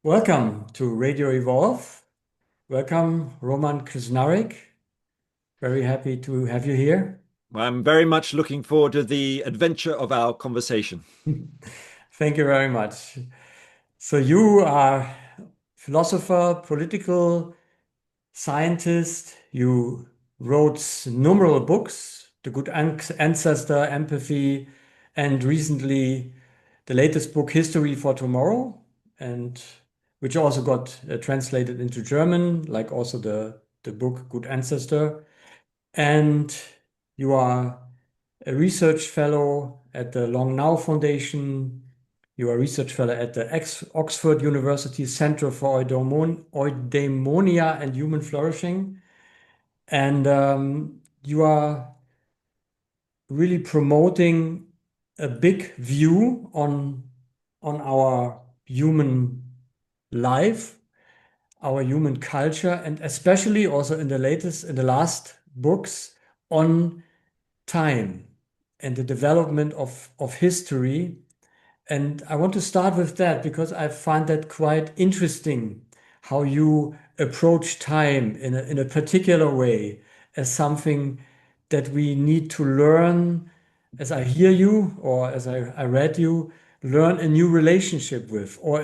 Welcome to Radio Evolve. Welcome, Roman Krznaric. Very happy to have you here. I'm very much looking forward to the adventure of our conversation. Thank you very much. So you are philosopher, political scientist. You wrote numerous books, The Good Ancestor, Empathy, and recently the latest book, History for Tomorrow, and which also got translated into German, like also the book Good Ancestor. And you are a research fellow at the Long Now Foundation. You are a research fellow at the Oxford University Center for Eudaimonia and Human Flourishing. And you are really promoting a big view on our human life, our human culture, and especially also in the last books on time and the development of history. And I want to start with that because I find that quite interesting how you approach time in a particular way as something that we need to learn, as I hear you or as I read you, learn a new relationship with, or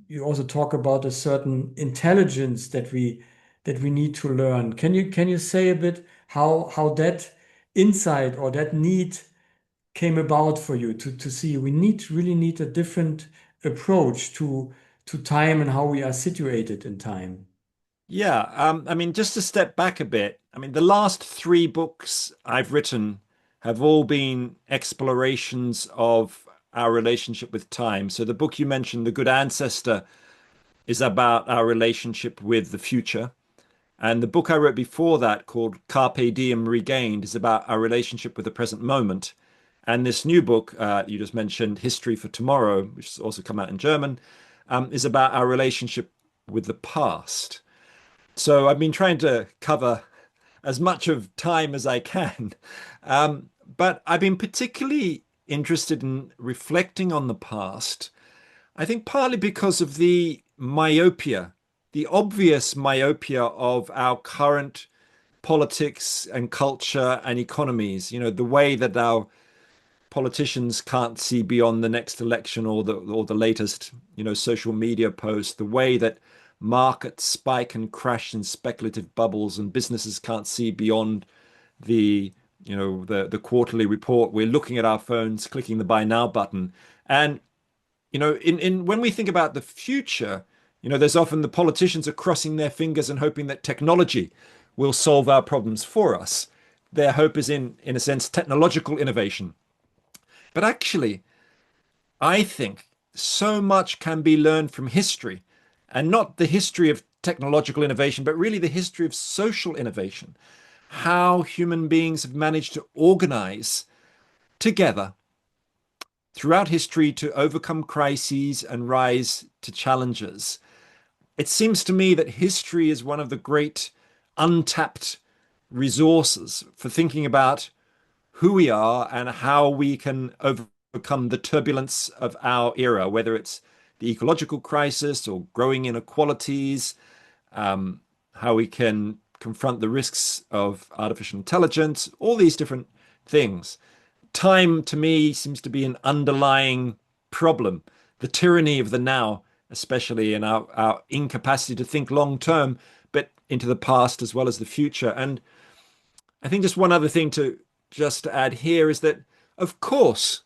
you also talk about a certain intelligence that we need to learn. Can you say a bit how that insight or that need came about for you to see we really need a different approach to time and how we are situated in time? Yeah, just to step back a bit, the last three books I've written have all been explorations of our relationship with time. So the book you mentioned, The Good Ancestor, is about our relationship with the future. And the book I wrote before that, called Carpe Diem Regained, is about our relationship with the present moment. And this new book you just mentioned, History for Tomorrow, which has also come out in German, is about our relationship with the past. So I've been trying to cover as much of time as I can. But I've been particularly interested in reflecting on the past, I think partly because of the myopia, the obvious myopia of our current politics and culture and economies. The way that our politicians can't see beyond the next election or the latest, social media post, the way that markets spike and crash in speculative bubbles and businesses can't see beyond the the quarterly report. We're looking at our phones, clicking the buy now button. And in when we think about the future, there's often the politicians are crossing their fingers and hoping that technology will solve our problems for us. Their hope is in a sense, technological innovation. But actually, I think so much can be learned from history, and not the history of technological innovation, but really the history of social innovation. How human beings have managed to organize together throughout history to overcome crises and rise to challenges. It seems to me that history is one of the great untapped resources for thinking about who we are and how we can overcome the turbulence of our era, whether it's the ecological crisis or growing inequalities, how we can confront the risks of artificial intelligence, all these different things. Time to me seems to be an underlying problem, the tyranny of the now, especially in our incapacity to think long term, but into the past as well as the future. And I think just one other thing to just add here is that, of course,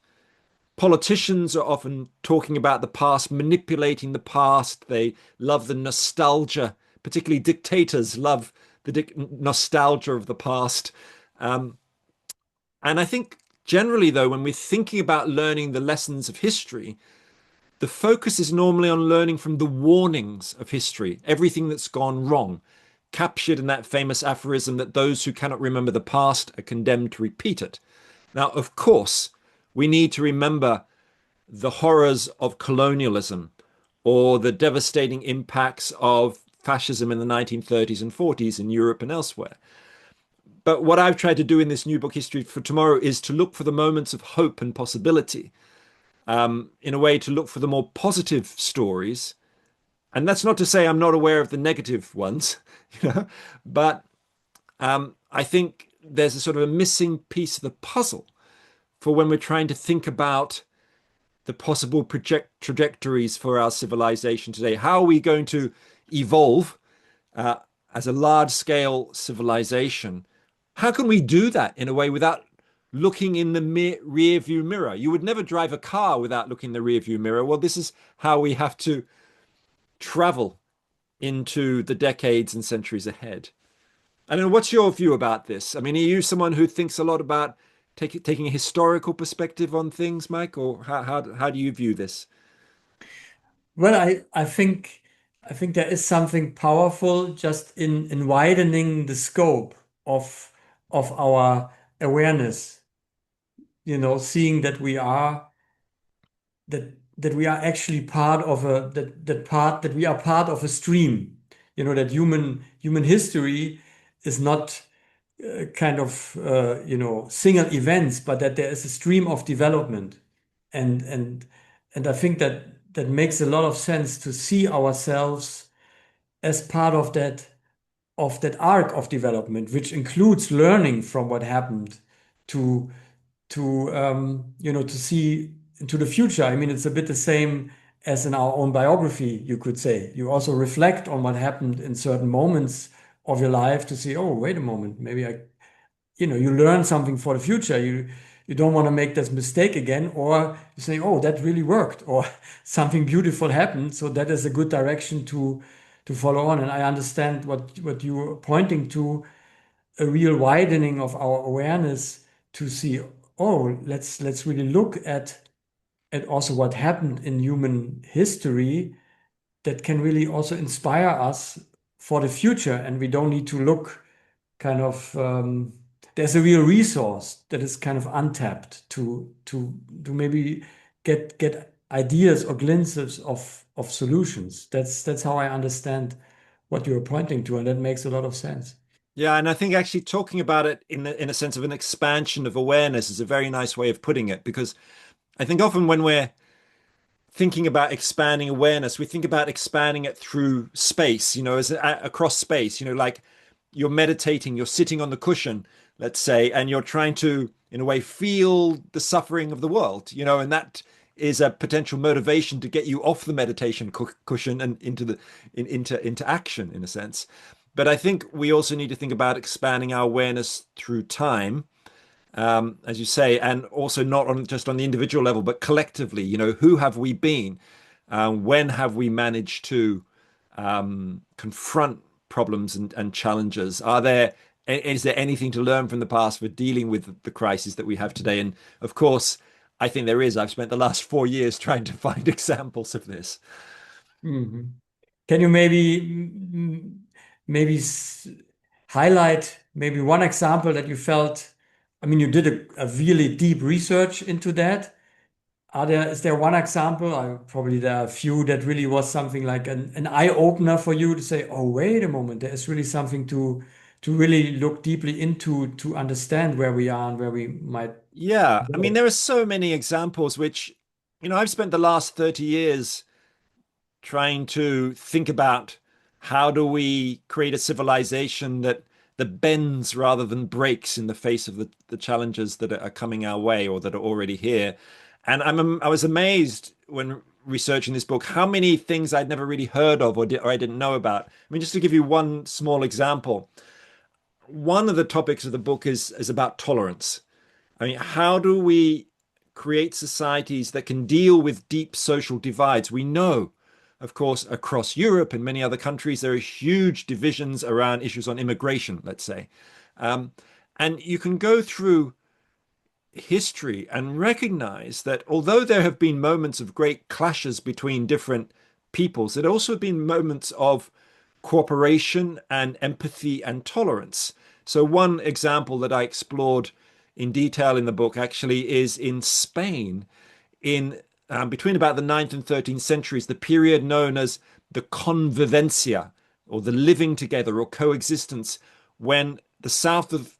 politicians are often talking about the past, manipulating the past. They love the nostalgia, particularly dictators love the nostalgia of the past. Um, and I think generally, though, when we're thinking about learning the lessons of history, the focus is normally on learning from the warnings of history, everything that's gone wrong, captured in that famous aphorism that those who cannot remember the past are condemned to repeat it. Now, of course, we need to remember the horrors of colonialism or the devastating impacts of fascism in the 1930s and 40s in Europe and elsewhere. But what I've tried to do in this new book, History for Tomorrow, is to look for the moments of hope and possibility, in a way to look for the more positive stories And that's not to say I'm not aware of the negative ones, you know, but I think there's a sort of a missing piece of the puzzle for when we're trying to think about the possible trajectories for our civilization today. How are we going to evolve uh, as a large scale civilization? How can we do that in a way without looking in the rear view mirror? You would never drive a car without looking in the rear view mirror. Well, this is how we have to travel into the decades and centuries ahead. I don't know, what's your view about this? I mean, are you someone who thinks a lot about taking a historical perspective on things, Mike, or how do you view this? Well, I think there is something powerful just in widening the scope of of our awareness, seeing that we are actually part of that we are part of a stream, that human history is not kind of single events, but that there is a stream of development, and and and I think that makes a lot of sense to see ourselves as part of that arc of development, which includes learning from what happened to to see into the future. I mean, it's a bit the same as in our own biography, you could say. You also reflect on what happened in certain moments of your life to see, oh, wait a moment, maybe you learn something for the future. You don't want to make this mistake again, or you say, oh, that really worked, or something beautiful happened. So that is a good direction to follow on. And I understand what you are pointing to, a real widening of our awareness to see, oh, let's really look at also what happened in human history that can really also inspire us for the future. And we don't need to look kind of there's a real resource that is kind of untapped to maybe get ideas or glimpses of solutions. That's how I understand what you're pointing to, and that makes a lot of sense. Yeah, and I think actually talking about it in a sense of an expansion of awareness is a very nice way of putting it, because I think often when we're thinking about expanding awareness, we think about expanding it through space, as across space, like you're meditating, you're sitting on the cushion, let's say, and you're trying to, in a way, feel the suffering of the world, and that is a potential motivation to get you off the meditation cushion and into action, in a sense. But I think we also need to think about expanding our awareness through time, as you say, and also not just on the individual level, but collectively. Who have we been? When have we managed to confront problems and challenges? Is there anything to learn from the past for dealing with the crisis that we have today? And of course, I think there is. I've spent the last 4 years trying to find examples of this. Mhm. Can you maybe highlight maybe one example that you felt? I mean, you did a really deep research into that. Is there one example? Probably there are a few that really was something like an eye opener for you to say, oh, wait a moment, there is really something to really look deeply into to understand where we are and where we might Yeah, I mean, go. there are so many examples which, I've spent the last 30 years trying to think about how do we create a civilization that bends rather than breaks in the face of the challenges that are coming our way or that are already here. And I was amazed when researching this book how many things I'd never really heard of or I didn't know about. I mean, just to give you one small example, one of the topics of the book is about tolerance. I mean, how do we create societies that can deal with deep social divides? We know, of course, across Europe and many other countries, there are huge divisions around issues on immigration, let's say. Um, and you can go through history and recognize that although there have been moments of great clashes between different peoples, there have also been moments of cooperation and empathy and tolerance. So, one example that I explored in detail in the book actually is in Spain in between about the 9th and 13th centuries, the period known as the convivencia, or the living together or coexistence, when the south of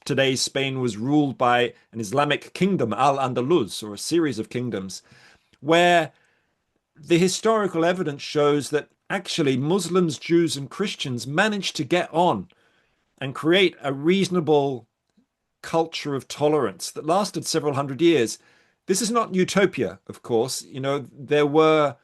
today's Spain was ruled by an Islamic kingdom, Al Andalus, or a series of kingdoms, where the historical evidence shows that actually Muslims, Jews, and Christians managed to get on and create a reasonable culture of tolerance that lasted several hundred years. This is not utopia, of course. There were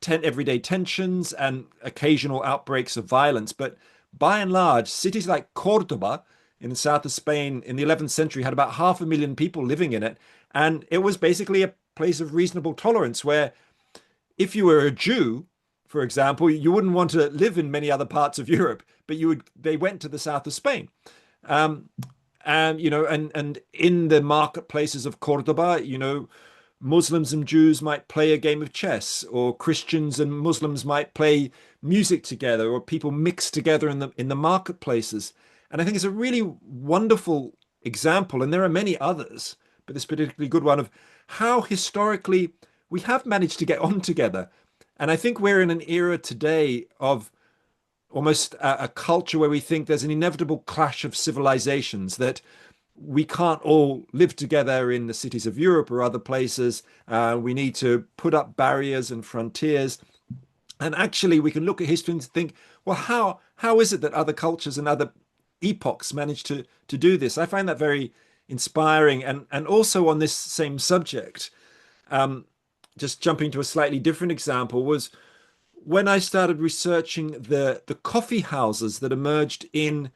everyday tensions and occasional outbreaks of violence, but by and large, cities like Cordoba in the south of Spain in the 11th century had about 500,000 people living in it. And it was basically a place of reasonable tolerance where if you were a Jew, for example, you wouldn't want to live in many other parts of Europe, but they went to the south of Spain. Um, and in the marketplaces of Cordoba, Muslims and Jews might play a game of chess, or Christians and Muslims might play music together, or people mix together in the marketplaces. And I think it's a really wonderful example, and there are many others, but this particularly good one of how historically we have managed to get on together. And I think we're in an era today of almost a culture where we think there's an inevitable clash of civilizations, that we can't all live together in the cities of Europe or other places. We need to put up barriers and frontiers. And actually, we can look at history and think, well, how is it that other cultures and other epochs managed to do this? I find that very inspiring. And also on this same subject, um, just jumping to a slightly different example, was when I started researching the coffee houses that emerged in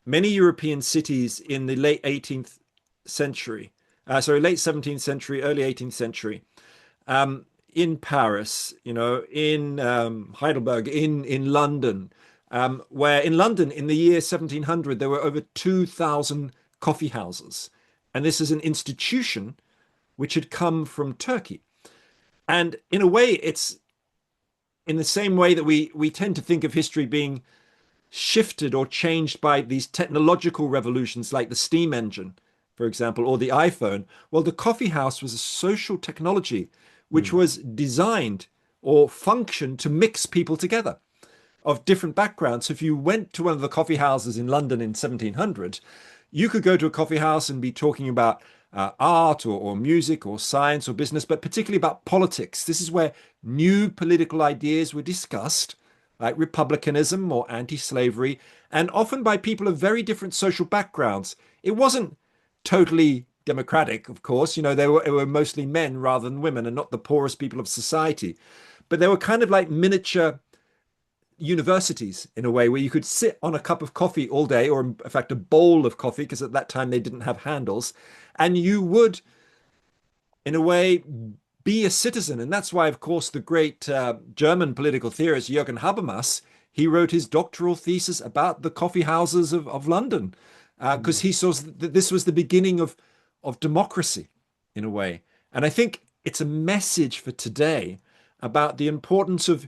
many European cities in the late 18th century, late 17th century, early 18th century, in Paris, in Heidelberg, in London, where in London in the year 1700 there were over 2,000 coffee houses, and this is an institution which had come from Turkey. And in a way, it's in the same way that we tend to think of history being shifted or changed by these technological revolutions like the steam engine, for example, or the iPhone. Well, the coffee house was a social technology which Mm. was designed or functioned to mix people together of different backgrounds. So if you went to one of the coffee houses in London in 1700, you could go to a coffee house and be talking about art or music or science or business, but particularly about politics. This is where new political ideas were discussed, like republicanism or anti-slavery, and often by people of very different social backgrounds. It wasn't totally democratic, of course. They were mostly men rather than women, and not the poorest people of society. But they were kind of like miniature universities in a way, where you could sit on a cup of coffee all day, or in fact, a bowl of coffee, because at that time they didn't have handles, and you would, in a way, be a citizen. And that's why, of course, the great German political theorist Jürgen Habermas, he wrote his doctoral thesis about the coffee houses of London, because Mm. he saw that this was the beginning of democracy in a way. And I think it's a message for today about the importance of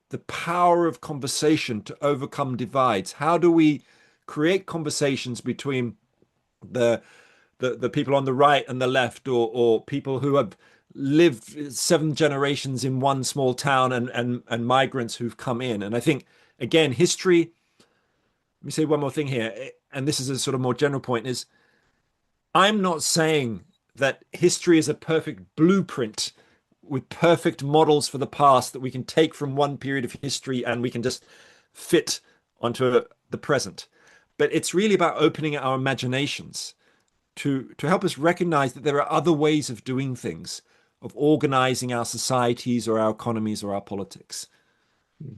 the power of conversation to overcome divides. How do we create conversations between the the people on the right and the left, or people who have lived 7 generations in one small town, and migrants who've come in? And I think, again, history, let me say one more thing here, and this is a sort of more general point, is I'm not saying that history is a perfect blueprint with perfect models for the past that we can take from one period of history and we can just fit onto the present. But it's really about opening our imaginations to help us recognize that there are other ways of doing things, of organizing our societies or our economies or our politics. Mm.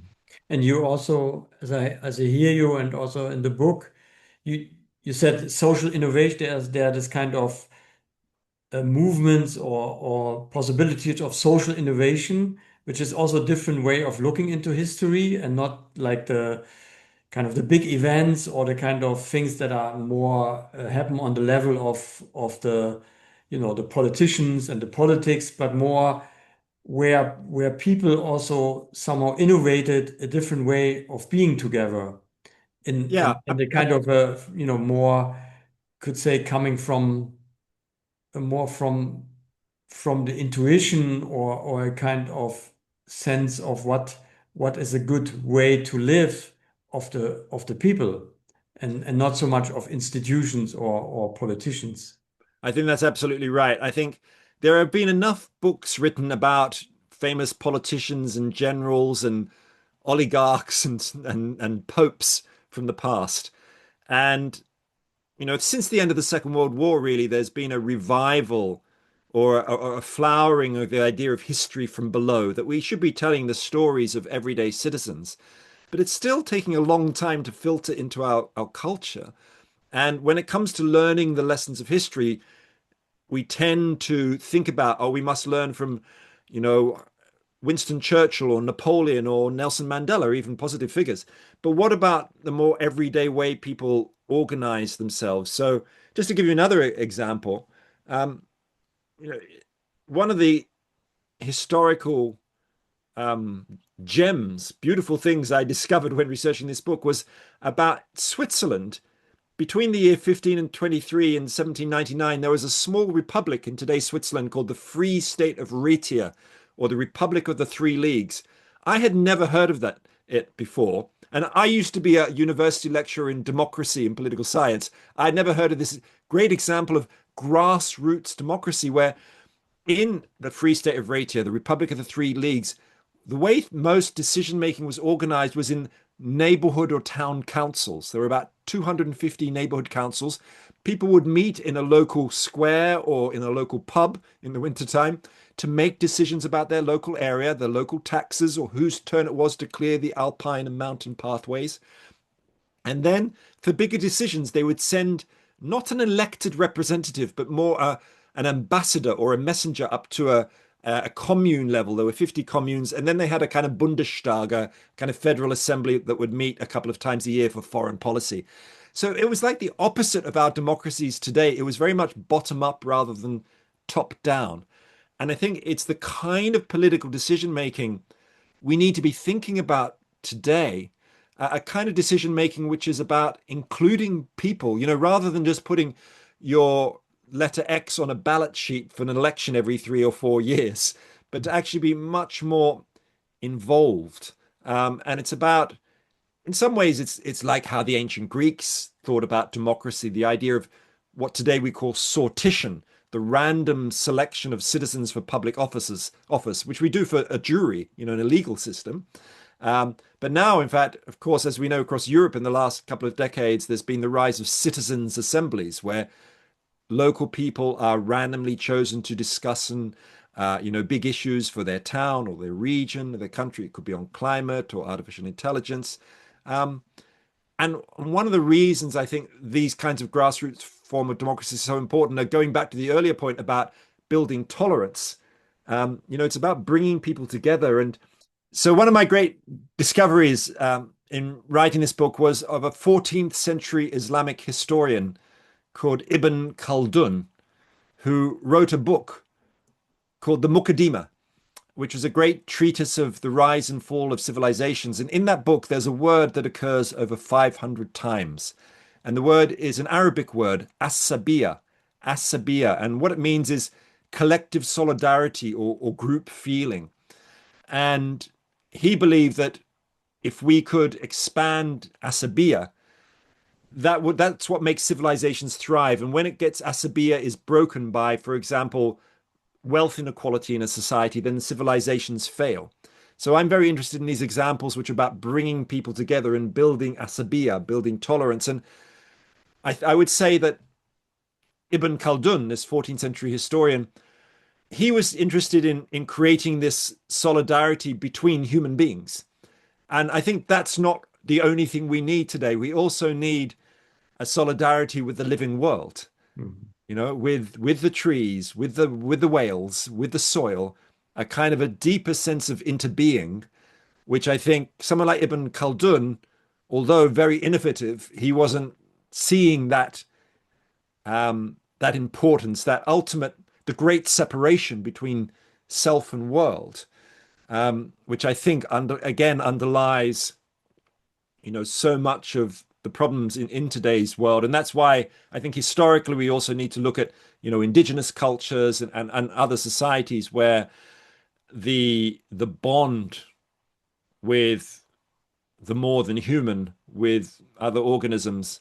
And you also, as I hear you, and also in the book, you you said social innovation. There are this kind of movements or possibilities of social innovation, which is also a different way of looking into history, and not like the kind of the big events or the kind of things that are more happen on the level of the the politicians and the politics, but more where people also somehow innovated a different way of being together Yeah, in the kind of a more, could say, coming from more from the intuition, or a kind of sense of what is a good way to live of the people, and not so much of institutions or politicians. I think that's absolutely right. I think there have been enough books written about famous politicians and generals and oligarchs and popes from the past. And since the end of the Second World War, really, there's been a revival or a flowering of the idea of history from below, that we should be telling the stories of everyday citizens. But it's still taking a long time to filter into our culture. And when it comes to learning the lessons of history, we tend to think about, oh, we must learn from, you know, Winston Churchill or Napoleon or Nelson Mandela, even positive figures. But what about the more everyday way people organize themselves? So, just to give you another example, um, you know, one of the historical um, gems, beautiful things I discovered when researching this book was about Switzerland. Between the year 15 and 23 in 1799, there was a small republic in today's Switzerland called the Free State of Rhaetia, or the Republic of the Three Leagues. I had never heard of it before. And I used to be a university lecturer in democracy and political science. I'd never heard of this great example of grassroots democracy where in the Free State of Rhaetia, the Republic of the Three Leagues, the way most decision making was organized was in neighborhood or town councils. There were about 250 neighborhood councils. People would meet in a local square or in a local pub in the wintertime to make decisions about their local area, the local taxes, or whose turn it was to clear the alpine and mountain pathways. And then for bigger decisions, they would send not an elected representative, but more an ambassador or a messenger up to a commune level. There were 50 communes, and then they had a kind of Bundestag, a kind of federal assembly that would meet a couple of times a year for foreign policy. So it was like the opposite of our democracies today. It was very much bottom up rather than top down. And I think it's the kind of political decision making we need to be thinking about today, a kind of decision making which is about including people, rather than just putting your letter X on a ballot sheet for an election every 3 or 4 years, but to actually be much more involved. And it's about, in some ways, it's like how the ancient Greeks thought about democracy, the idea of what today we call sortition, the random selection of citizens for public office, which we do for a jury, in a legal system. But now, in fact, of course, as we know across Europe in the last couple of decades, there's been the rise of citizens' assemblies where local people are randomly chosen to discuss big issues for their town or their region, or their country. It could be on climate or artificial intelligence. Um, and one of the reasons I think these kinds of grassroots form of democracy is so important, going back to the earlier point about building tolerance, it's about bringing people together. And so one of my great discoveries in writing this book was of a 14th century Islamic historian called Ibn Khaldun, who wrote a book called the Muqaddimah, which was a great treatise of the rise and fall of civilizations. And in that book, there's a word that occurs over 500 times. And the word is an Arabic word, as-sabiyya, as-sabiyya. And what it means is collective solidarity or group feeling. And he believed that if we could expand asabiyya, that's what makes civilizations thrive. And when it gets asabiyya is broken by, for example, wealth inequality in a society, then civilizations fail. So I'm very interested in these examples which are about bringing people together and building asabiyya, building tolerance. And I would say that Ibn Khaldun, this 14th century historian, he was interested in creating this solidarity between human beings. And I think that's not the only thing we need today. We also need a solidarity with the living world, with the trees, with the whales, with the soil, a kind of a deeper sense of interbeing, which I think someone like Ibn Khaldun, although very innovative, he wasn't seeing that importance, that ultimate, the great separation between self and world, which I think again underlies, so much of the problems in today's world. And that's why I think historically we also need to look at, indigenous cultures and other societies where the bond with the more than human, with other organisms,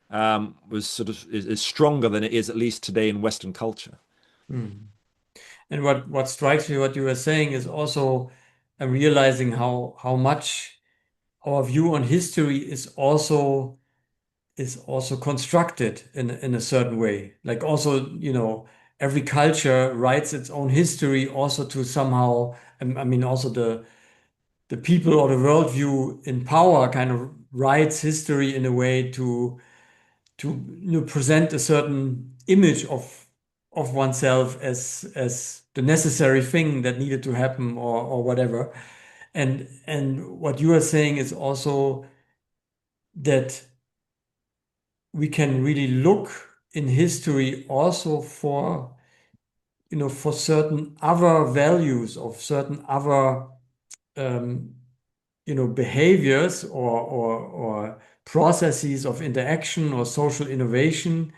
was sort of is stronger than it is at least today in Western culture. Mm. And what strikes me, what you were saying, is also realizing how much our view on history is also constructed in a certain way. Like also, every culture writes its own history also to somehow, I mean, also the people or the worldview in power kind of writes history in a way to present a certain image of oneself as the necessary thing that needed to happen or whatever. And what you are saying is also that we can really look in history also for certain other values of certain other um, behaviors or processes of interaction or social innovation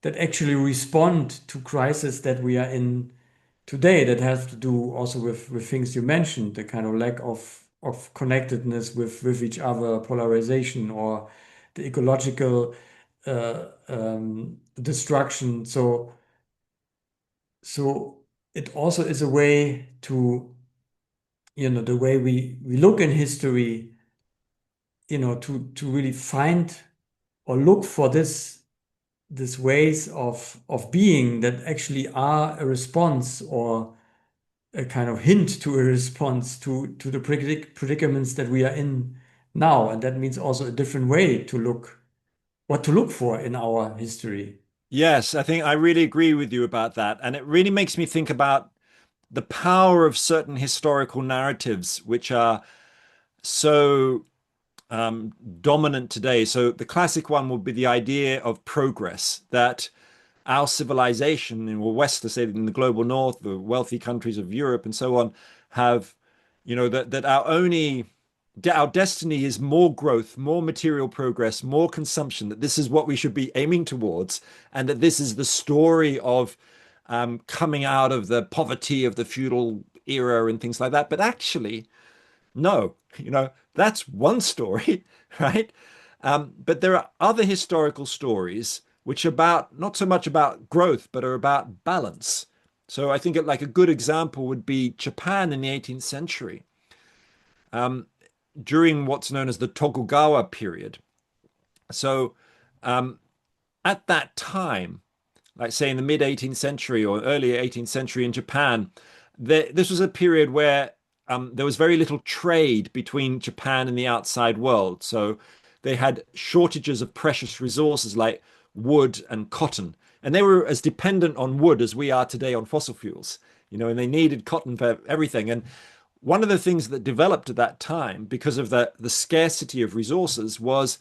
that actually respond to crisis that we are in today, that has to do also with things you mentioned, the kind of lack of connectedness with each other, polarization, or the ecological destruction. So it also is a way to, the way we look in history, to really find or look for this ways of being that actually are a response or a kind of hint to a response to the predicaments that we are in now. And that means also a different way to look, what to look for in our history. Yes, I think I really agree with you about that. And it really makes me think about the power of certain historical narratives, which are so dominant today. So the classic one would be the idea of progress, that our civilization in the West, to say in the global North, the wealthy countries of Europe and so on, have, that our destiny is more growth, more material progress, more consumption, that this is what we should be aiming towards, and that this is the story of coming out of the poverty of the feudal era and things like that. But actually, no, that's one story, right? But there are other historical stories which are about not so much about growth, but are about balance. So I think like a good example would be Japan in the 18th century, um, during what's known as the Tokugawa period. So um, at that time, like say in the mid 18th century or early 18th century in Japan, this was a period where there was very little trade between Japan and the outside world. So they had shortages of precious resources like wood and cotton. And they were as dependent on wood as we are today on fossil fuels, and they needed cotton for everything. And one of the things that developed at that time, because of the scarcity of resources, was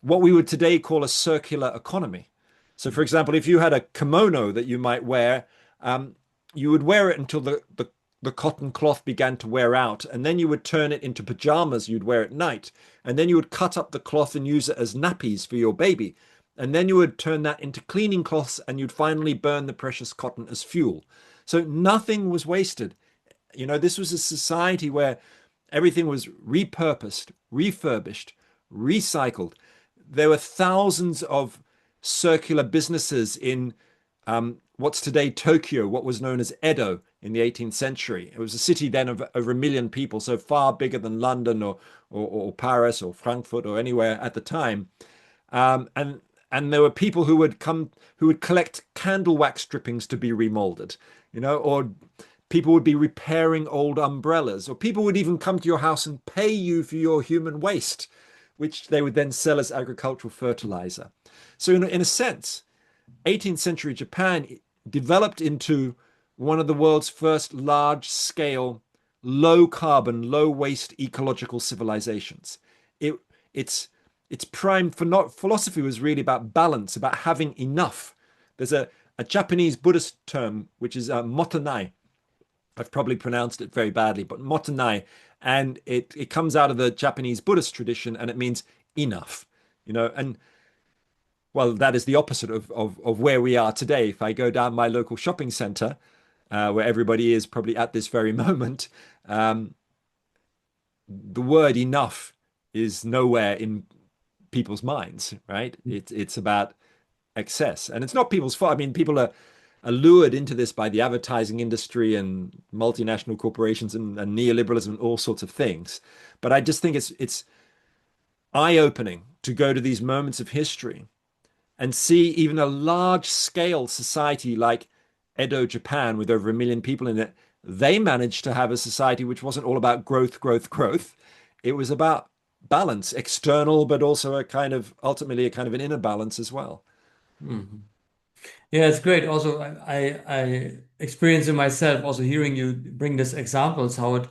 what we would today call a circular economy. So, for example, if you had a kimono that you might wear, um, you would wear it until the cotton cloth began to wear out, and then you would turn it into pajamas you'd wear at night, and then you would cut up the cloth and use it as nappies for your baby, and then you would turn that into cleaning cloths, and you'd finally burn the precious cotton as fuel. So nothing was wasted. This was a society where everything was repurposed, refurbished, recycled. There were thousands of circular businesses in what's today Tokyo, what was known as Edo in the 18th century. It was a city then of over 1 million people, so far bigger than London or Paris or Frankfurt or anywhere at the time. And there were people who would collect candle wax drippings to be remolded, or people would be repairing old umbrellas, or people would even come to your house and pay you for your human waste, which they would then sell as agricultural fertilizer. So, in a sense, 18th century Japan developed into one of the world's first large scale, low carbon, low waste ecological civilizations. It, its prime philosophy was really about balance, about having enough. There's a Japanese Buddhist term, which is motonai. I've probably pronounced it very badly, but motonai. And it comes out of the Japanese Buddhist tradition, and it means enough. And well, that is the opposite of where we are today. If I go down my local shopping center, where everybody is probably at this very moment, the word enough is nowhere in people's minds, right? It's about excess. And it's not people's fault. I mean, people are lured into this by the advertising industry and multinational corporations and neoliberalism and all sorts of things. But I just think it's eye-opening to go to these moments of history and see even a large scale society like Edo, Japan, with over 1 million people in it. They managed to have a society which wasn't all about growth, growth, growth. It was about balance, external, but also a kind of ultimately a kind of an inner balance as well. Mhm. Yeah, it's great. Also, I experience it myself. Also, hearing you bring these examples, how it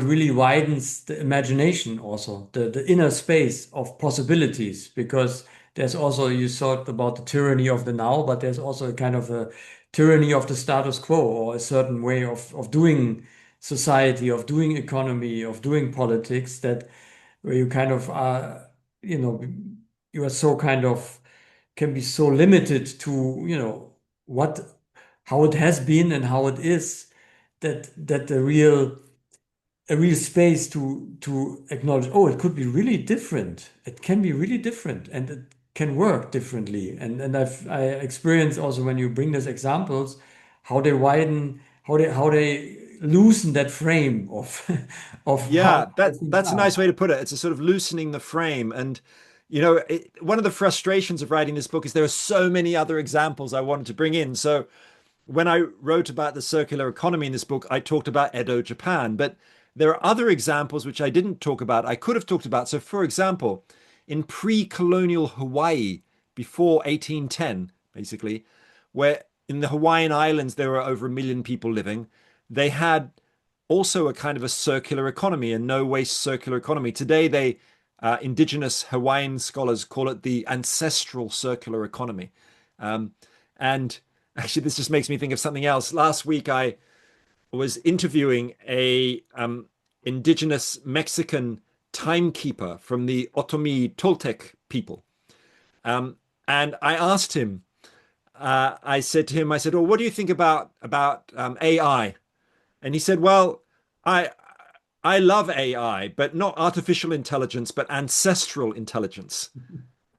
really widens the imagination. Also, the inner space of possibilities. Because there's also you thought about the tyranny of the now, but there's also a kind of a tyranny of the status quo, or a certain way of doing society, of doing economy, of doing politics. That where you kind of are, you know, you are so kind of can be so limited to, what how it has been and how it is, that the real a real space to acknowledge, oh, it could be really different. It can be really different and it can work differently. And I experience also when you bring these examples, how they widen, how they loosen that frame of of Yeah, how things that's a are. nice way to put it. It's a sort of loosening the frame. And one of the frustrations of writing this book is there are so many other examples I wanted to bring in. So when I wrote about the circular economy in this book, I talked about Edo, Japan, but there are other examples which I didn't talk about. I could have talked about. So, for example, in pre-colonial Hawaii, before 1810, basically, where in the Hawaiian Islands there were over 1 million people living, they had also a kind of a circular economy, a no waste circular economy. Today, indigenous Hawaiian scholars call it the ancestral circular economy. And actually, this just makes me think of something else. Last week, I was interviewing a indigenous Mexican timekeeper from the Otomi Toltec people. Um, and I asked him, I said to him, I said, "Oh, what do you think about AI?" And he said, "Well, I I love AI, but not artificial intelligence, but ancestral intelligence."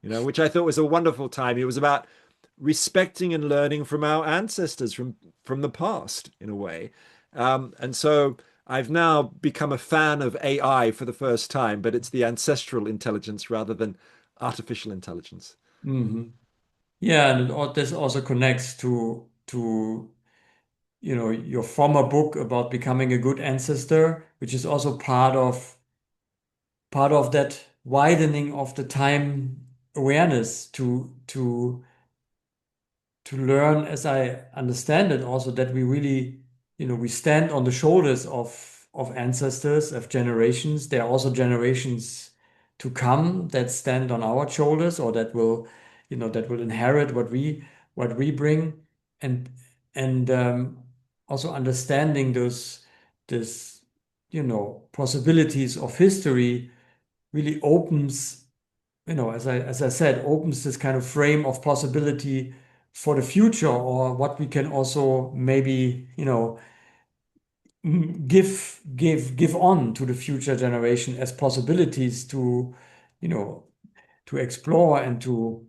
Which I thought was a wonderful time. It was about respecting and learning from our ancestors from the past in a way. And so I've now become a fan of AI for the first time, but it's the ancestral intelligence rather than artificial intelligence. Mhm. Yeah, and this also connects to your former book about becoming a good ancestor, which is also part of that widening of the time awareness to learn, as I understand it, also that we really, we stand on the shoulders of ancestors, of generations. There are also generations to come that stand on our shoulders, or that will inherit what we bring, and and also understanding those this possibilities of history really opens, as I said, opens this kind of frame of possibility for the future, or what we can also maybe, give on to the future generation as possibilities you know, to explore and to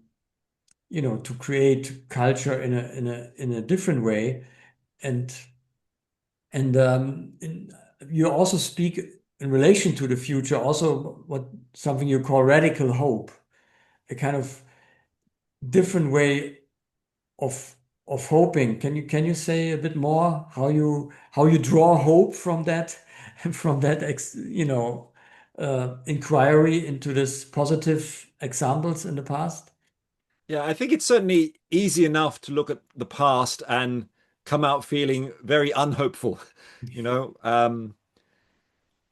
create culture in a different way. And you also speak in relation to the future, also what something you call radical hope, a kind of different way of hoping. Can you say a bit more how you draw hope from that from that inquiry into this positive examples in the past? Yeah, I think it's certainly easy enough to look at the past and come out feeling very unhopeful. You know,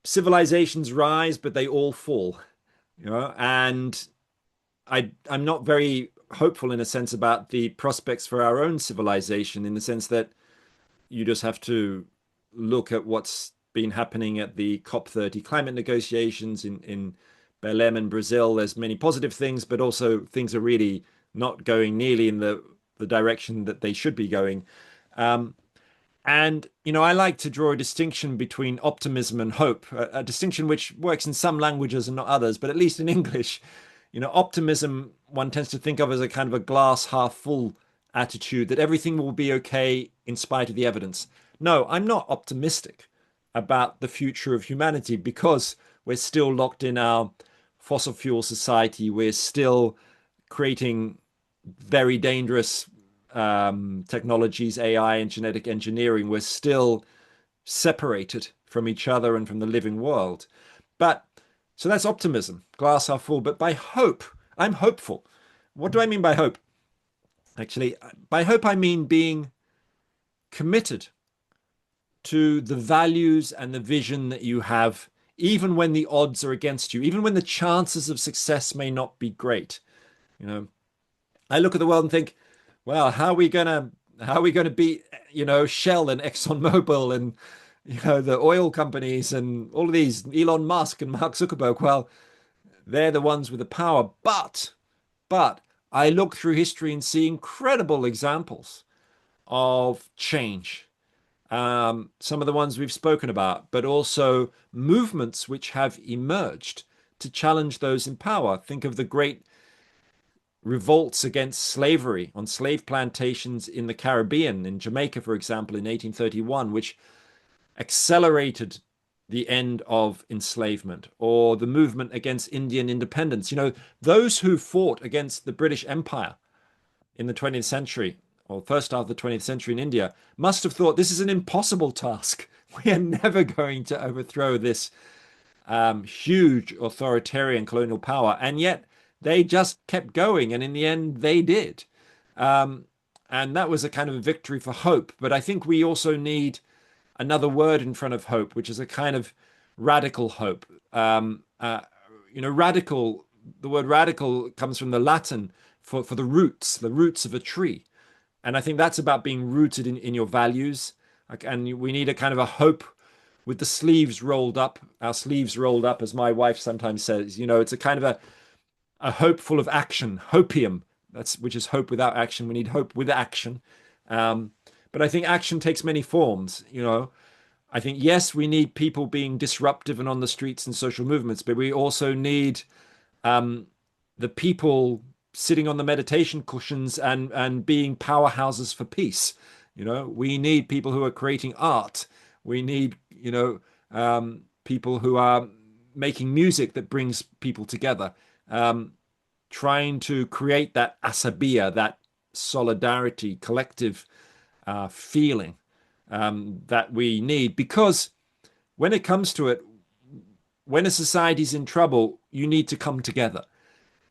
civilizations rise, but they all fall. And I'm not very hopeful in a sense about the prospects for our own civilization, in the sense that you just have to look at what's been happening at the COP30 climate negotiations in Belém in Brazil. There's many positive things, but also things are really not going nearly in the direction that they should be going. Um, and, I like to draw a distinction between optimism and hope, a distinction which works in some languages and not others, but at least in English, optimism one tends to think of as a kind of a glass half full attitude that everything will be okay in spite of the evidence. No, I'm not optimistic about the future of humanity because we're still locked in our fossil fuel society. We're still creating very dangerous technologies, AI and genetic engineering. We're still separated from each other and from the living world. But so that's optimism, glass half full. But by hope, I'm hopeful. What do I mean by hope? Actually, by hope, I mean being committed to the values and the vision that you have, even when the odds are against you, even when the chances of success may not be great. You know, I look at the world and think, well, how are we gonna beat Shell and ExxonMobil and the oil companies and all of these Elon Musk and Mark Zuckerberg? Well, they're the ones with the power, but I look through history and see incredible examples of change. Some of the ones we've spoken about, but also movements which have emerged to challenge those in power. Think of the great revolts against slavery on slave plantations in the Caribbean, in Jamaica, for example, in 1831, which accelerated the end of enslavement, or the movement against Indian independence. Those who fought against the British Empire in the 20th century, or first half of the 20th century in India, must have thought this is an impossible task. We are never going to overthrow this huge authoritarian colonial power. And yet they just kept going. And in the end, they did. Um, and that was a kind of a victory for hope. But I think we also need another word in front of hope, which is a kind of radical hope. Radical, the word radical comes from the Latin for the roots of a tree. And I think that's about being rooted in your values. And we need a kind of a hope with the sleeves rolled up, our sleeves rolled up, as my wife sometimes says. It's a kind of a hope full of action, hopium, which is hope without action. We need hope with action. But I think action takes many forms. I think, yes, we need people being disruptive and on the streets and social movements, but we also need the people sitting on the meditation cushions and being powerhouses for peace. We need people who are creating art. We need, people who are making music that brings people together, trying to create that asabiya, that solidarity, collective feeling that we need. Because when it comes to it, when a society's in trouble, you need to come together.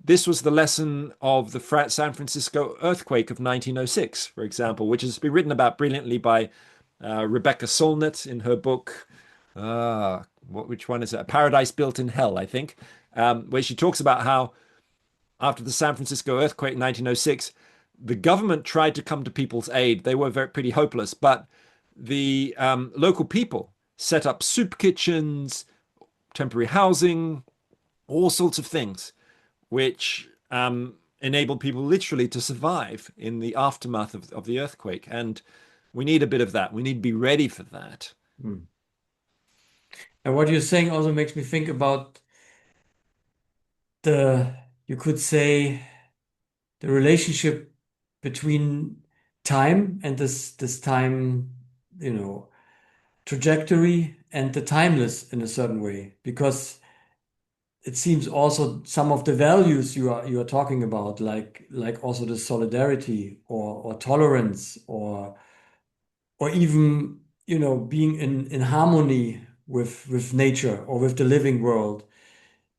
This was the lesson of the San Francisco earthquake of 1906, for example, which has been written about brilliantly by Rebecca Solnit in her book, which one is it? A Paradise Built in Hell, I think, where she talks about how after the San Francisco earthquake in 1906, the government tried to come to people's aid. They were pretty hopeless, but the local people set up soup kitchens, temporary housing, all sorts of things, which enabled people literally to survive in the aftermath of the earthquake. And we need a bit of that. We need to be ready for that. Mm. And what you're saying also makes me think about you could say, the relationship between time and this time, you know, trajectory and the timeless in a certain way, because it seems also some of the values you are talking about, like also the solidarity or tolerance or even being in harmony with nature or with the living world.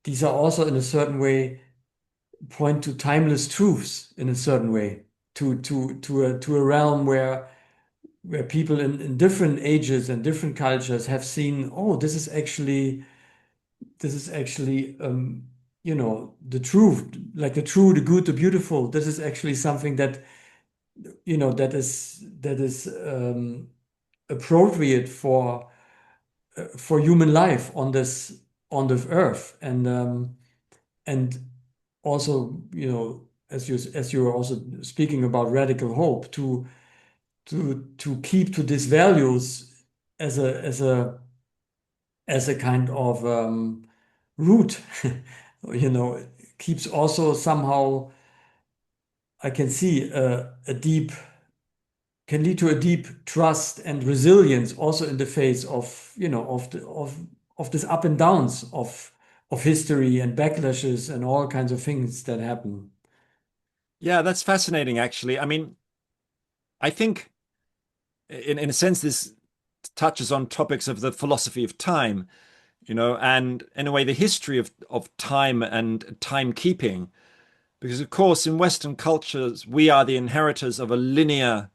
These are also in a certain way point to timeless truths in a certain way, to a realm where people in different ages and different cultures have seen, oh, this is actually the truth, like the true, the good, the beautiful. This is actually something that is appropriate for human life on this earth. And also, as you were also speaking about radical hope, to keep to these values as a kind of root, keeps also somehow, I can see a deep can lead to a deep trust and resilience also in the face of of this up and downs of history and backlashes and all kinds of things that happen. Yeah, that's fascinating, actually. I mean, I think in a sense, this touches on topics of the philosophy of time, and in a way, the history of time and timekeeping. Because, of course, in Western cultures, we are the inheritors of a linear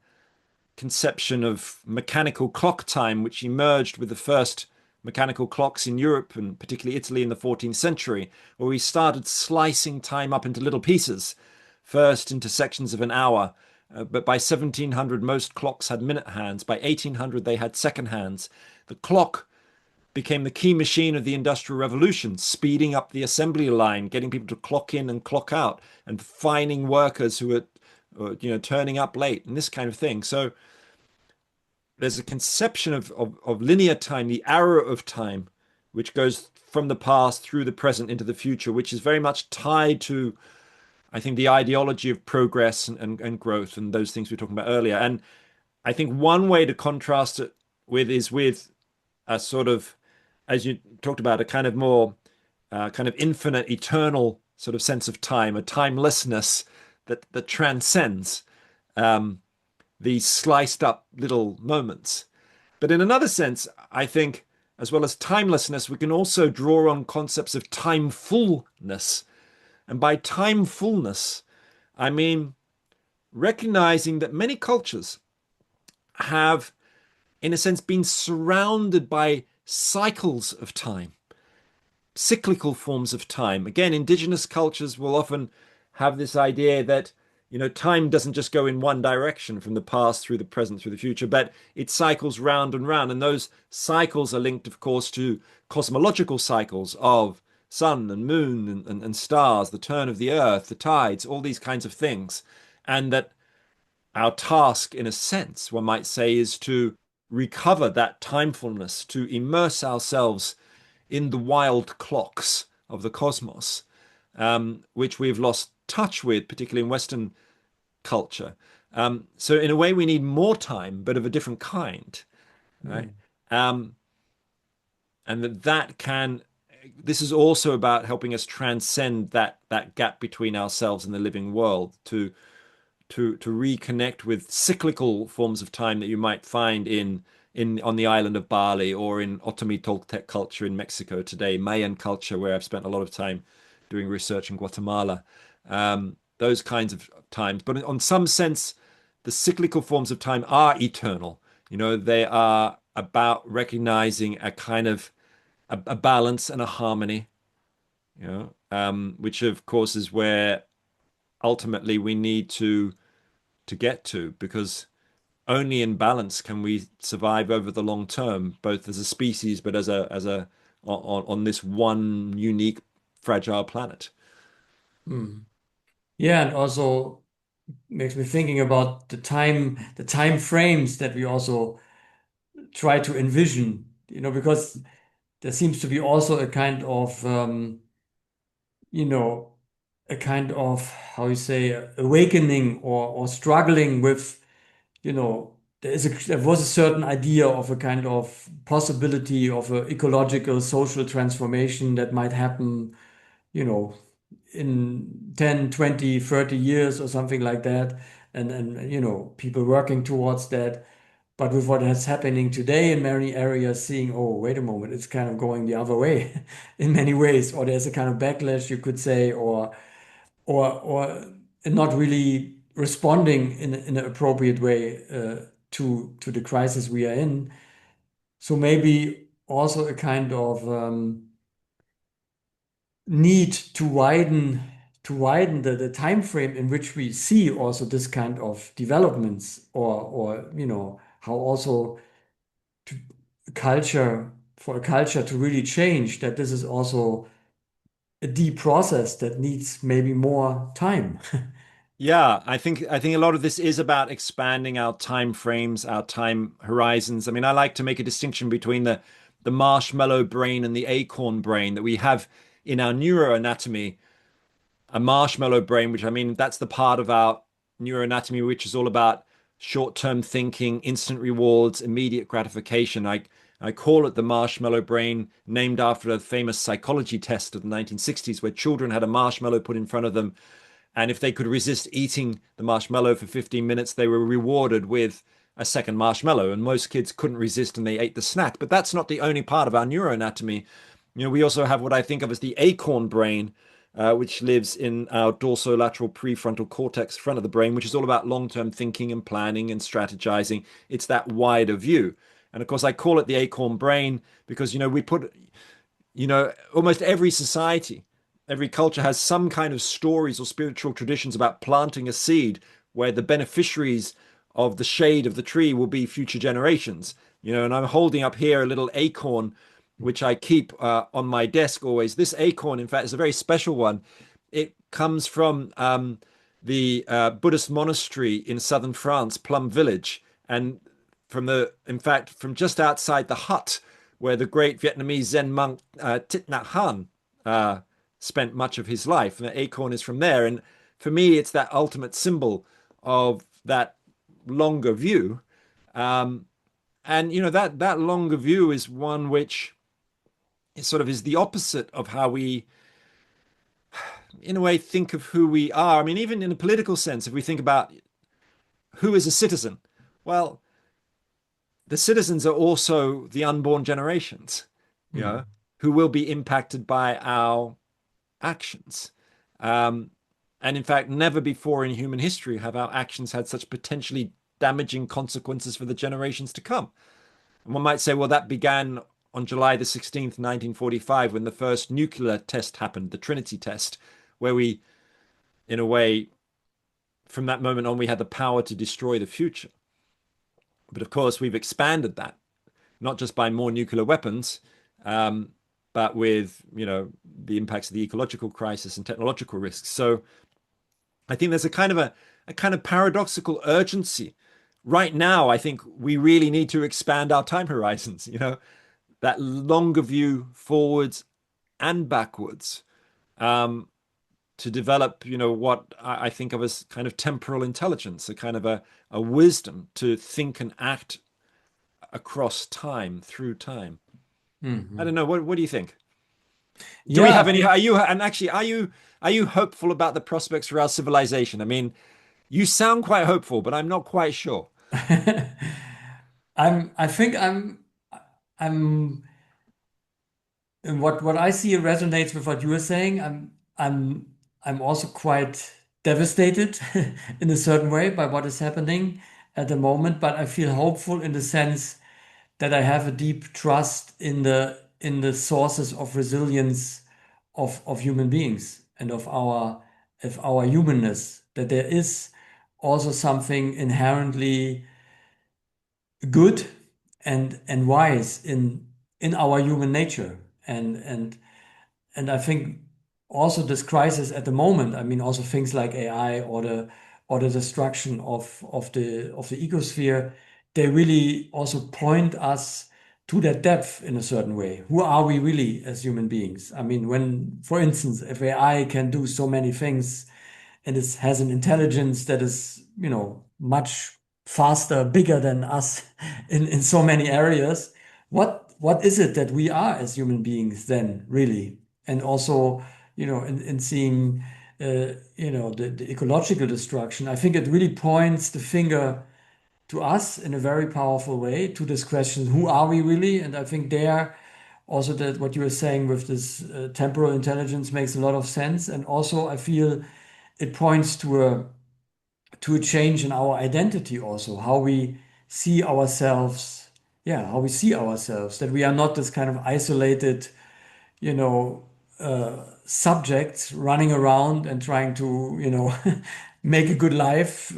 conception of mechanical clock time, which emerged with the first mechanical clocks in Europe and particularly Italy in the 14th century, where we started slicing time up into little pieces, first into sections of an hour. But by 1700, most clocks had minute hands. By 1800, they had second hands. The clock became the key machine of the Industrial Revolution, speeding up the assembly line, getting people to clock in and clock out, and fining workers who were, turning up late, and this kind of thing. So there's a conception of linear time, the arrow of time, which goes from the past through the present into the future, which is very much tied to, I think, the ideology of progress and growth and those things we were talking about earlier. And I think one way to contrast it with a sort of, as you talked about, a kind of more kind of infinite, eternal sort of sense of time, a timelessness that transcends um, these sliced up little moments. But in another sense, I think, as well as timelessness, we can also draw on concepts of timefulness. And by timefulness, I mean recognizing that many cultures have, in a sense, been surrounded by cycles of time, cyclical forms of time. Again, indigenous cultures will often have this idea that time doesn't just go in one direction from the past through the present through the future, but it cycles round and round. And those cycles are linked, of course, to cosmological cycles of sun and moon and stars, the turn of the earth, the tides, all these kinds of things. And that our task, in a sense, one might say, is to recover that timefulness, to immerse ourselves in the wild clocks of the cosmos, which we've lost touch with, particularly in Western culture. So in a way, we need more time, but of a different kind, right? Mm. Um, and that can. This is also about helping us transcend that gap between ourselves and the living world to reconnect with cyclical forms of time that you might find in on the island of Bali or in Otomi Toltec culture in Mexico today, Mayan culture, where I've spent a lot of time doing research in Guatemala. Those kinds of times, but on some sense, the cyclical forms of time are eternal. They are about recognizing a kind of a balance and a harmony. Which of course is where ultimately we need to get to, because only in balance can we survive over the long term, both as a species, but as a on this one unique fragile planet. Mm. Yeah, and also makes me thinking about the time frames that we also try to envision, because there seems to be also a kind of, you know, a kind of, how you say, awakening or struggling with, there was a certain idea of a kind of possibility of an ecological social transformation that might happen, you know, in 10, 20, 30 years or something like that. And people working towards that. But with what is happening today in many areas, seeing, oh, wait a moment, it's kind of going the other way in many ways, or there's a kind of backlash, you could say, or not really responding in an appropriate way to the crisis we are in. So maybe also a kind of need to widen the time frame in which we see also this kind of developments, or how also to culture for a culture to really change, that this is also a deep process that needs maybe more time. Yeah, I think a lot of this is about expanding our time frames, our time horizons. I mean, I like to make a distinction between the marshmallow brain and the acorn brain that we have in our neuroanatomy. A marshmallow brain, which, I mean, that's the part of our neuroanatomy which is all about short-term thinking, instant rewards, immediate gratification. I call it the marshmallow brain, named after a famous psychology test of the 1960s where children had a marshmallow put in front of them. And if they could resist eating the marshmallow for 15 minutes, they were rewarded with a second marshmallow. And most kids couldn't resist and they ate the snack. But that's not the only part of our neuroanatomy. We also have what I think of as the acorn brain, which lives in our dorsolateral prefrontal cortex, front of the brain, which is all about long-term thinking and planning and strategizing. It's that wider view. And of course, I call it the acorn brain because, we put, almost every society, every culture has some kind of stories or spiritual traditions about planting a seed where the beneficiaries of the shade of the tree will be future generations. And I'm holding up here a little acorn, which I keep on my desk always. This acorn, in fact, is a very special one. It comes from the Buddhist monastery in southern France, Plum Village, and in fact, from just outside the hut where the great Vietnamese Zen monk Thich Nhat Hanh spent much of his life. And the acorn is from there. And for me, it's that ultimate symbol of that longer view. And that longer view is one which sort of is the opposite of how we, in a way, think of who we are. I mean, even in a political sense, if we think about who is a citizen, well, the citizens are also the unborn generations, you know, Mm. who will be impacted by our actions. Um, and in fact, never before in human history have our actions had such potentially damaging consequences for the generations to come. And one might say, well, that began on July the 16th, 1945, when the first nuclear test happened, the Trinity test, where we, in a way, from that moment on, we had the power to destroy the future. But of course, we've expanded that, not just by more nuclear weapons, um, but with, the impacts of the ecological crisis and technological risks. So I think there's a kind of paradoxical urgency. Right now, I think we really need to expand our time horizons, that longer view forwards and backwards, um, to develop, what I think of as kind of temporal intelligence, a kind of a wisdom to think and act across time, through time. I don't Mhm. know. What do you think? Do we Yeah. have any? Are you hopeful about the prospects for our civilization? I mean, you sound quite hopeful, but I'm not quite sure. I think I'm and what I see resonates with what you were saying. I'm I'm also quite devastated in a certain way by what is happening at the moment, but I feel hopeful in the sense that I have a deep trust in the sources of resilience of human beings and of our humanness, that there is also something inherently good and wise in our human nature. And I think also this crisis at the moment, I mean, also things like AI or the destruction of the ecosphere, they really also point us to that depth in a certain way. Who are we really as human beings? I mean, when, for instance, if AI can do so many things and it has an intelligence that is, much faster, bigger than us in so many areas. What is it that we are as human beings then, really? And also, in seeing, the ecological destruction, I think it really points the finger to us in a very powerful way to this question, who are we really? And I think there also that what you were saying with this temporal intelligence makes a lot of sense. And also I feel it points to a change in our identity also, how we see ourselves, yeah, how we see ourselves, that we are not this kind of isolated, you know, subjects running around and trying to, make a good life,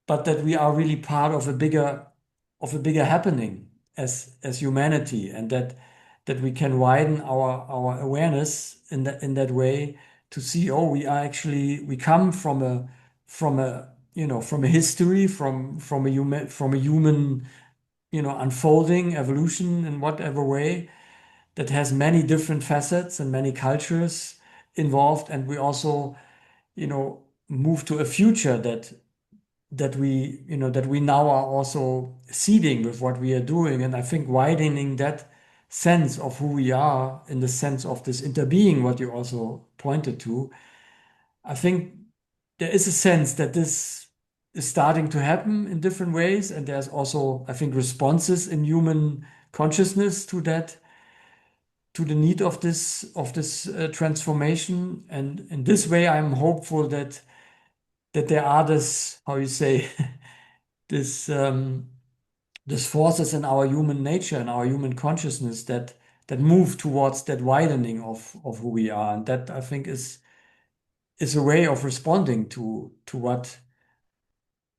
but that we are really part of a bigger happening as humanity, and that we can widen our awareness in that way to see, oh, we are actually we come from a from a history, from a human, unfolding evolution in whatever way, that has many different facets and many cultures involved, and we also, move to a future that we now are also seeding with what we are doing. And I think widening that sense of who we are in the sense of this interbeing, what you also pointed to, I think there is a sense that this is starting to happen in different ways. And there's also, I think, responses in human consciousness to that, to the need of this transformation. And in this way, I'm hopeful that there are this, how you say, this this forces in our human nature and our human consciousness that move towards that widening of who we are. And that I think is a way of responding to what,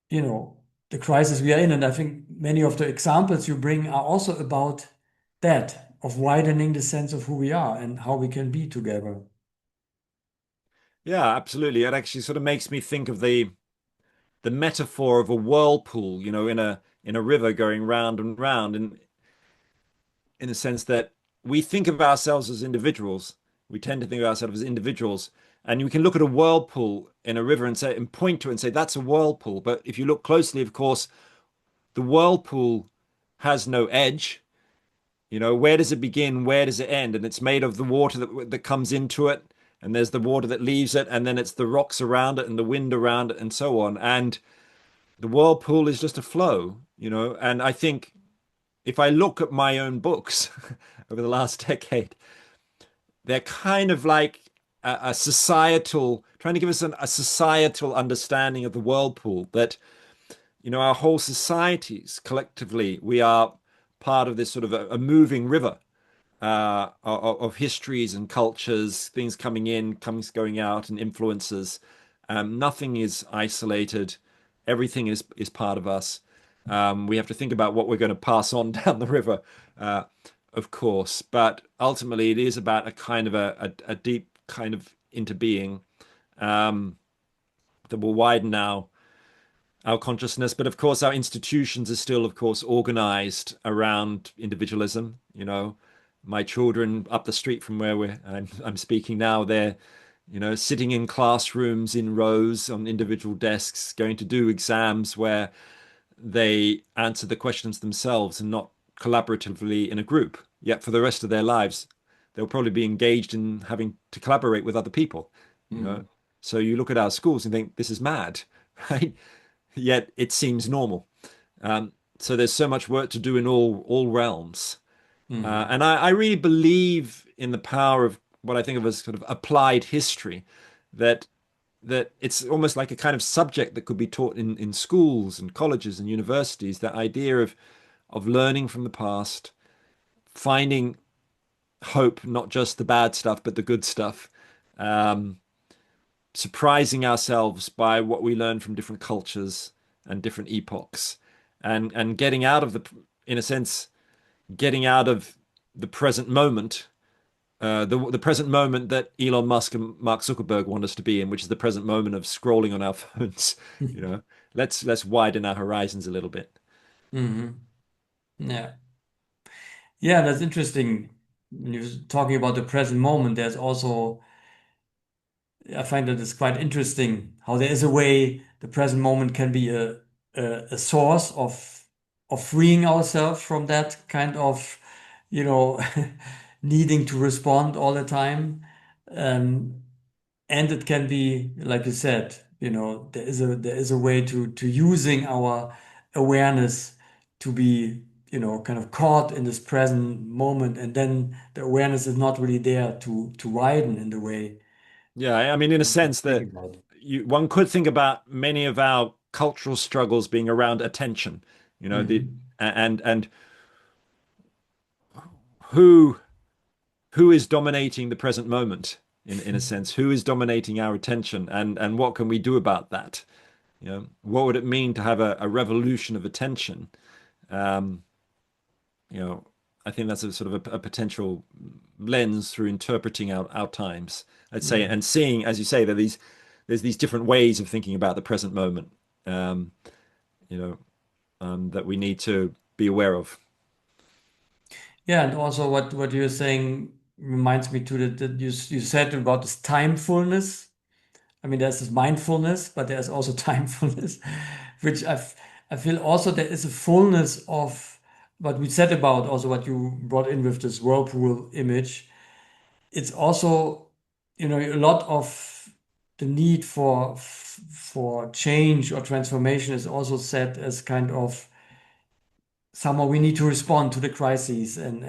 you know, the crisis we are in. And I think many of the examples you bring are also about that, of widening the sense of who we are and how we can be together. Yeah, absolutely. It actually sort of makes me think of the metaphor of a whirlpool, in a river going round and round, and in the sense that we think of ourselves as individuals. We tend to think of ourselves as individuals, and we can look at a whirlpool in a river and say and point to it and say that's a whirlpool. But if you look closely, of course, the whirlpool has no edge. Where does it begin? Where does it end? And it's made of the water that comes into it, and there's the water that leaves it, and then it's the rocks around it and the wind around it and so on. And the whirlpool is just a flow. And I think if I look at my own books over the last decade, they're kind of like a societal, trying to give us a societal understanding of the whirlpool that, our whole societies collectively, we are part of this sort of a moving river of histories and cultures, things coming in, things going out, and influences. Nothing is isolated. Everything is part of us. We have to think about what we're going to pass on down the river, uh, of course. But ultimately, it is about a kind of a deep kind of interbeing um, that will widen our consciousness. But of course, our institutions are still, of course, organized around individualism. My children up the street from where I'm speaking now, they're, sitting in classrooms in rows on individual desks, going to do exams where they answer the questions themselves and not collaboratively in a group. Yet for the rest of their lives, they'll probably be engaged in having to collaborate with other people, you know. Mm. So you look at our schools and think this is mad, right? Yet it seems normal. So there's so much work to do in all realms. Mm. And I really believe in the power of what I think of as sort of applied history, that it's almost like a kind of subject that could be taught in schools and colleges and universities. That idea of learning from the past, finding hope, not just the bad stuff, but the good stuff, um, surprising ourselves by what we learn from different cultures and different epochs, and getting out of in a sense, getting out of the present moment, the present moment that Elon Musk and Mark Zuckerberg want us to be in, which is the present moment of scrolling on our phones. You know, let's widen our horizons a little bit. Mhm. Yeah. Yeah, that's interesting. When you're talking about the present moment, there's also, I find that it's quite interesting how there is a way the present moment can be a source of freeing ourselves from that kind of, you know, needing to respond all the time. Um, and it can be, like you said, there is a way to using our awareness to be, kind of caught in this present moment, and then the awareness is not really there to widen in the way Yeah, I mean, in a we sense, think that about. one could think about many of our cultural struggles being around attention. The Mhm. and who who is dominating the present moment in a sense, who is dominating our attention, and what can we do about that? What would it mean to have a revolution of attention? um you know I think that's a sort of a potential lens through interpreting our times, I'd say, Mhm. and seeing, as you say, that there's these different ways of thinking about the present moment, um you know that we need to be aware of. Yeah, and also what you're saying reminds me that you said about this timefulness. I mean, there's this mindfulness, but there's also timefulness. which I feel also there is a fullness of what we said about also what you brought in with this whirlpool image. It's also, a lot of the need for change or transformation is also set as kind of somehow we need to respond to the crises and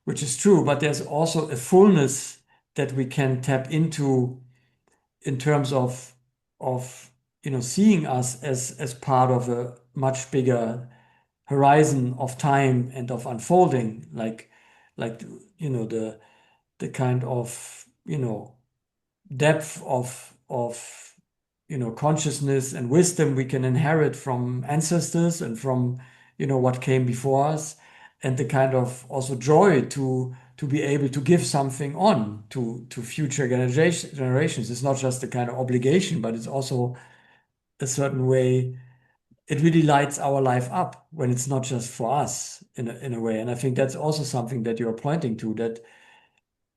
which is true, but there's also a fullness that we can tap into in terms of seeing us as part of a much bigger horizon of time and of unfolding, like the kind of depth of consciousness and wisdom we can inherit from ancestors and from what came before us, and the kind of also joy to be able to give something on to future generations. It's not just a kind of obligation, but it's also a certain way it really lights our life up when it's not just for us in a way. And I think that's also something that you're pointing to, that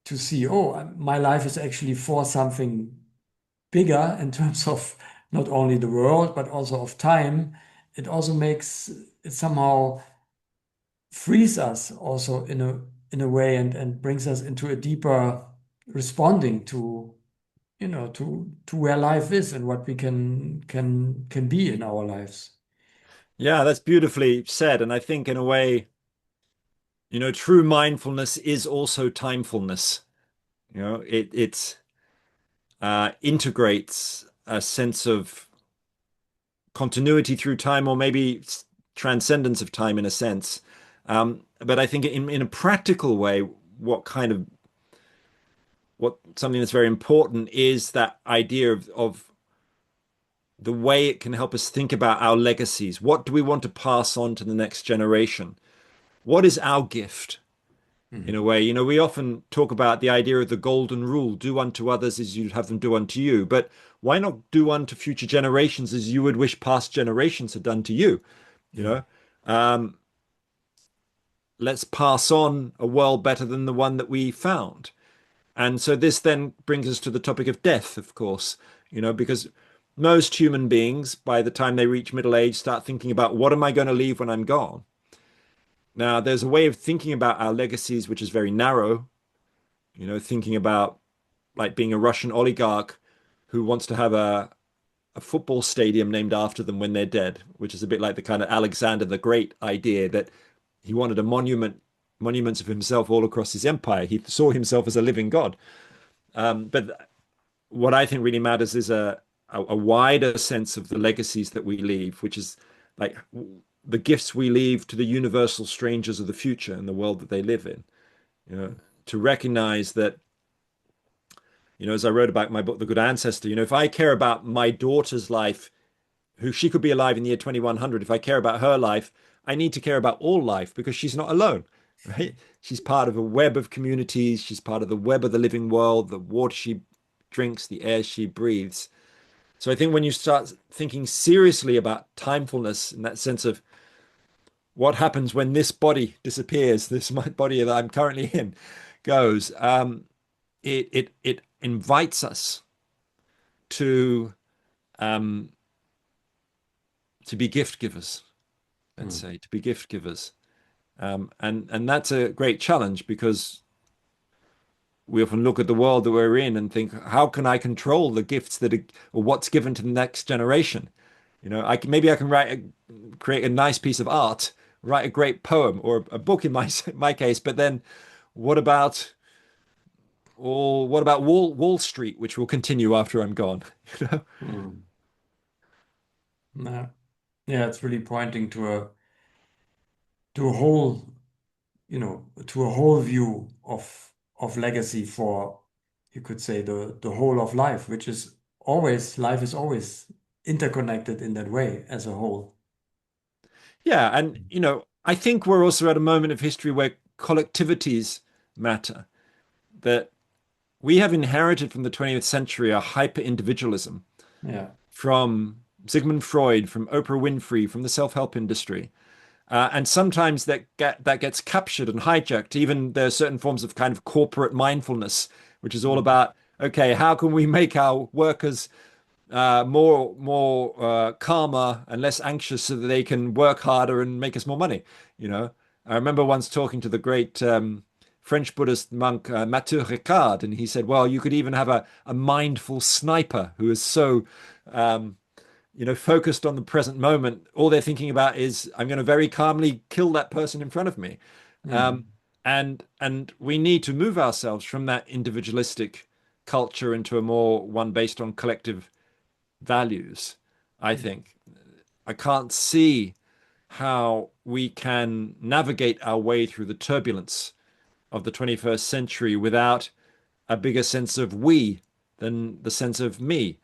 to see, oh, my life is actually for something bigger in terms of not only the world, but also of time. It also makes it somehow frees us also in a way and brings us into a deeper responding to to where life is and what we can be in our lives. Yeah, that's beautifully said. And I think in a way, true mindfulness is also timefulness. It integrates a sense of continuity through time, or maybe transcendence of time in a sense. But I think in a practical way, what something that's very important is that idea of the way it can help us think about our legacies. What do we want to pass on to the next generation? What is our gift? In a Mhm. way, we often talk about the idea of the golden rule: do unto others as you'd have them do unto you. But why not do unto future generations as you would wish past generations had done to you? You Yeah. know, um, let's pass on a world better than the one that we found. And so this then brings us to the topic of death, of course, because most human beings, by the time they reach middle age, start thinking about what am I going to leave when I'm gone? Now, there's a way of thinking about our legacies which is very narrow, thinking about like being a Russian oligarch who wants to have a football stadium named after them when they're dead, which is a bit like the kind of Alexander the Great idea that he wanted monuments of himself all across his empire. He saw himself as a living god. But what I think really matters is a wider sense of the legacies that we leave, which is like the gifts we leave to the universal strangers of the future and the world that they live in. You know, to recognize that, as I wrote about in my book, The Good Ancestor, if I care about my daughter's life, who she could be alive in the year 2100, if I care about her life, I need to care about all life because she's not alone, right? She's part of a web of communities. She's part of the web of the living world, the water she drinks, the air she breathes. So I think when you start thinking seriously about timefulness in that sense of what happens when this body disappears, this my body that I'm currently in goes, it invites us to um, to be gift givers. Let's Mm. say to be gift givers, and that's a great challenge because we often look at the world that we're in and think, how can I control the gifts that are, or what's given to the next generation? Maybe I can create a nice piece of art, write a great poem or a book in my case, but then what about Wall Street, which will continue after I'm gone? You know? Mm. Yeah. Yeah, it's really pointing to a whole, to a whole view of legacy for, you could say, the whole of life, which is always life is always interconnected in that way as a whole. Yeah, and I think we're also at a moment of history where collectivities matter. That we have inherited from the 20th century a hyper individualism Yeah. from Sigmund Freud, from Oprah Winfrey, from the self-help industry. And sometimes that gets captured and hijacked. Even there are certain forms of kind of corporate mindfulness, which is all Mm. about, okay, how can we make our workers more calmer and less anxious so that they can work harder and make us more money. You know, I remember once talking to the great French Buddhist monk Matthieu Ricard, and he said, "Well, you could even have a mindful sniper who is so." Um, focused on the present moment. All they're thinking about is, I'm going to very calmly kill that person in front of me. Um, Mm. and we need to move ourselves from that individualistic culture into a more one based on collective values, I think. I can't see how we can navigate our way through the turbulence of the 21st century without a bigger sense of we than the sense of me.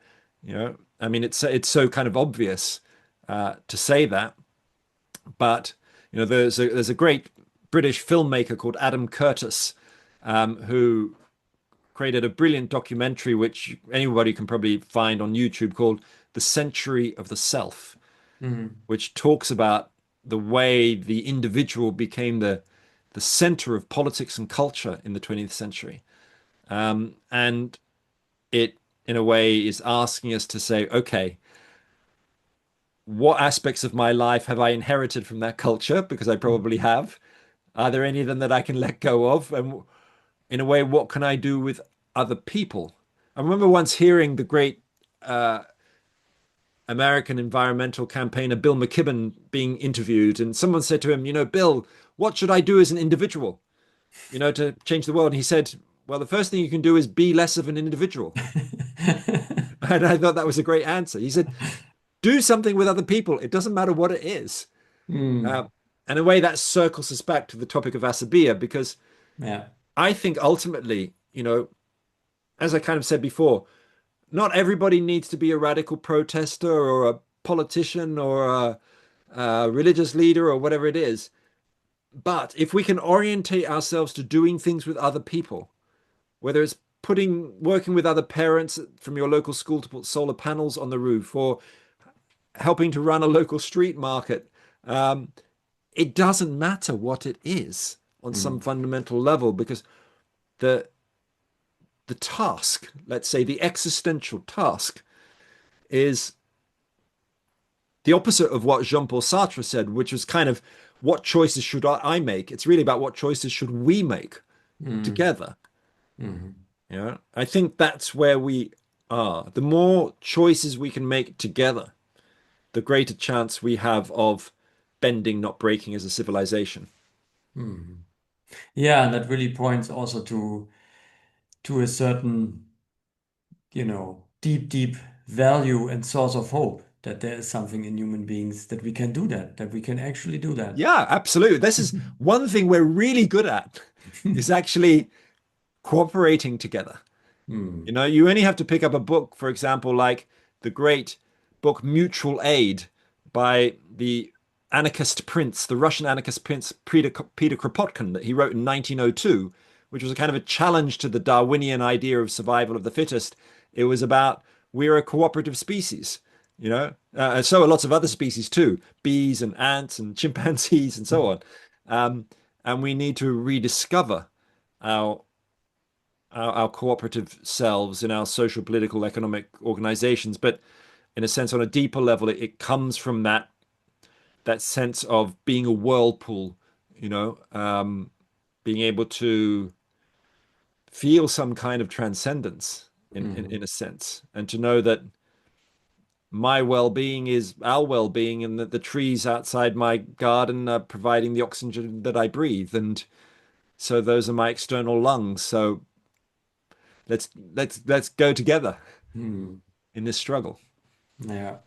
I mean, it's so kind of obvious to say that, but there's a great British filmmaker called Adam Curtis who created a brilliant documentary which anybody can probably find on YouTube called "The Century of the Self," Mm. which talks about the way the individual became the center of politics and culture in the 20th century. And it, in a way, is asking us to say, okay, what aspects of my life have I inherited from that culture? Because I probably Mm. have. Are there any of them that I can let go of? And in a way, what can I do with other people? I remember once hearing the great uh, American environmental campaigner Bill McKibben being interviewed, and someone said to him, Bill, what should I do as an individual, to change the world? And he said, well, the first thing you can do is be less of an individual. And I thought that was a great answer. He said, do something with other people. It doesn't matter what it is. Mm. Uh, and in a way, that circles us back to the topic of asabiya, because Yeah. I think ultimately, as I kind of said before, not everybody needs to be a radical protester or a politician or a religious leader or whatever it is. But if we can orientate ourselves to doing things with other people, whether it's working with other parents from your local school to put solar panels on the roof or helping to run a local street market, um, it doesn't matter what it is on some Mm. fundamental level, because the the task, let's say the existential task, is the opposite of what Jean-Paul Sartre said, which was kind of, what choices should I make? It's really about what choices should we make Mm. together. Mm. I think that's where we are. The more choices we can make together, the greater chance we have of bending, not breaking as a civilization. Mm. Yeah, and that really points also to a certain, deep, deep value and source of hope that there is something in human beings that we can do that we can actually do that. Yeah, absolutely. This is one thing we're really good at, is actually cooperating together. Hmm. You only have to pick up a book, for example, like the great book Mutual Aid by the anarchist prince, the Russian anarchist prince Peter Kropotkin, that he wrote in 1902, which was a kind of a challenge to the Darwinian idea of survival of the fittest. It was about, we're a cooperative species, and so are lots of other species too, bees and ants and chimpanzees and so on. Um, and we need to rediscover our our cooperative selves in our social, political, economic organizations. But in a sense, on a deeper level, it comes from that sense of being a whirlpool, being able to feel some kind of transcendence in Hmm. a sense, and to know that my well-being is our well-being, and that the trees outside my garden are providing the oxygen that I breathe, and so those are my external lungs. So let's go together Hmm. in this struggle. Yeah.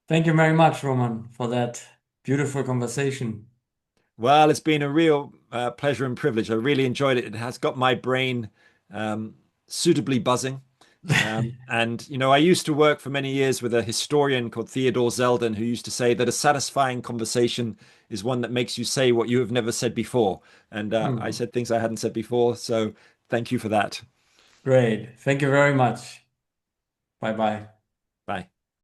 Thank you very much, Roman, for that beautiful conversation. Well, it's been a real pleasure and privilege. I really enjoyed it. It has got my brain um, suitably buzzing. And, I used to work for many years with a historian called Theodore Zeldin, who used to say that a satisfying conversation is one that makes you say what you have never said before. And I Hmm. said things I hadn't said before. So thank you for that. Great. Thank you very much. Bye bye.